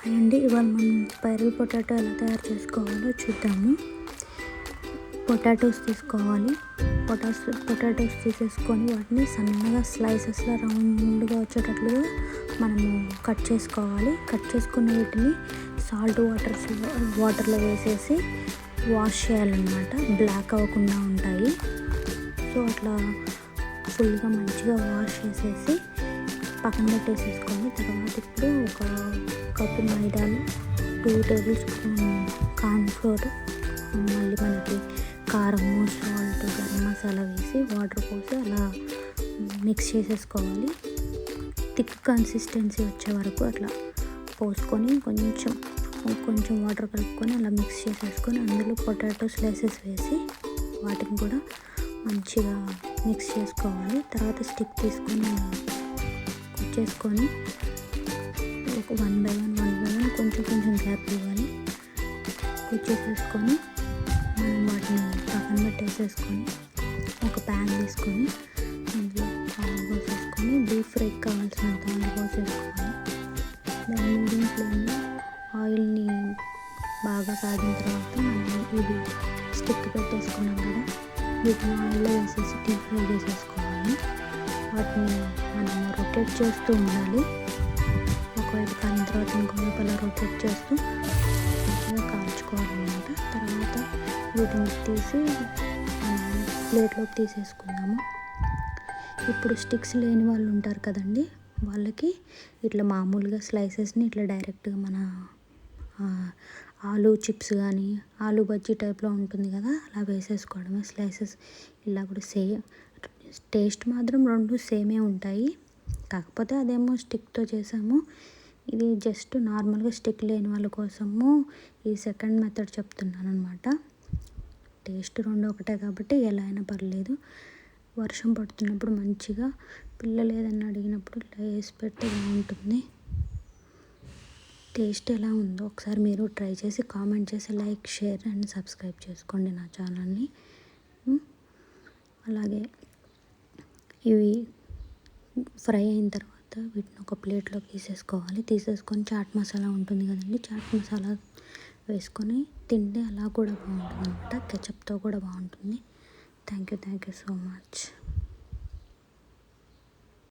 Hi అండి, ఇవాళ మనం స్పైరల్ పొటాటో ఎలా తయారు చేసుకోవాలో చూద్దాము. పొటాటోస్ తీసుకోవాలి. పొటాటోస్ తీసేసుకొని వాటిని సన్నగా స్లైసెస్లో రౌండ్గా వచ్చేటట్లుగా మనము కట్ చేసుకోవాలి. కట్ చేసుకున్న వీటిని సాల్ట్ వాటర్లో వేసేసి వాష్ చేయాలన్నమాట. బ్లాక్ అవ్వకుండా ఉంటాయి. సో అట్లా ఫుల్గా మంచిగా వాష్ చేసేసి పక్కన పెట్టేసేసుకొని, తర్వాత ఇప్పుడు ఒక కప్పు మైదాలు, 2 టేబుల్ స్పూన్ కార్న్ఫ్లోర్, మళ్ళీ మనకి కారము, సాల్ట్, గరం మసాలా వేసి వాటర్ పోసి అలా మిక్స్ చేసేసుకోవాలి. థిక్ కన్సిస్టెన్సీ వచ్చే వరకు అట్లా పోసుకొని కొంచెం వాటర్ కలుపుకొని అలా మిక్స్ చేసేసుకొని అందులో పొటాటో స్లైసెస్ వేసి వాటిని కూడా మంచిగా మిక్స్ చేసుకోవాలి. తర్వాత స్టిక్ తీసుకొని చేసుకొని ఒక 1 by 1 కొంచెం గ్యాప్ ఇవ్వాలి. కుచ్చేసేసుకొని మనం వాటిని పక్కన పెట్టేసేసుకొని ఒక ప్యాన్ తీసుకొని అందులో ఆయిల్ పోసేసుకొని డీప్ ఫ్రైకి కావాల్సినంత ఆయిల్ పోసేసుకోవాలి. దాని మీడియం ఫ్లేమ్లో ఆయిల్ని బాగా కాగిన తర్వాత మనం ఇది స్టిక్ పెట్టేసుకున్నాం కదా, వీటిని ఆయిల్లో వేసేసి డీప్ ఫ్రై చేసేసుకోవాలి. వాటిని మనం రొటేట్ చేస్తూ ఉండాలి. ఒకవైపు కాలిన తర్వాత ఇంకోవైపు అలా రొటేట్ చేస్తూ మంచిగా కాల్చుకోవాలన్నమాట. తర్వాత వీటిని తీసి ప్లేట్లోకి తీసేసుకుందాము. ఇప్పుడు స్టిక్స్ లేని వాళ్ళు ఉంటారు కదండి, వాళ్ళకి ఇట్లా మామూలుగా స్లైసెస్ని ఇట్లా డైరెక్ట్గా మన ఆలూ చిప్స్ కానీ ఆలూ బజ్జీ టైప్లో ఉంటుంది కదా, అలా వేసేసుకోవడమే స్లైసెస్. ఇలా కూడా సేమ్ టేస్ట్ మాత్రం 2 సేమే ఉంటాయి. కాకపోతే అదేమో స్టిక్తో చేసాము, ఇది జస్ట్ నార్మల్గా స్టిక్ లేని వాళ్ళ కోసము ఈ సెకండ్ మెథడ్ చెప్తున్నాను అనమాట. టేస్ట్ 2 ఒకటే కాబట్టి ఎలా అయినా పర్లేదు. వర్షం పడుతున్నప్పుడు మంచిగా పిల్లలు ఏదైనా అడిగినప్పుడు ఇలా వేసి పెడితే బాగుంటుంది. టేస్ట్ ఎలా ఉందో ఒకసారి మీరు ట్రై చేసి కామెంట్ చేసి లైక్, షేర్ అండ్ సబ్స్క్రైబ్ చేసుకోండి నా ఛానల్ని. అలాగే ఇవి ఫ్రై అయిన తర్వాత వీటిని ఒక ప్లేట్లోకి తీసేసుకొని చాట్ మసాలా ఉంటుంది కదండి, చాట్ మసాలా వేసుకొని తింటే అలా కూడా బాగుంటుంది అనమాట. కెచప్తో కూడా బాగుంటుంది. Thank you so much.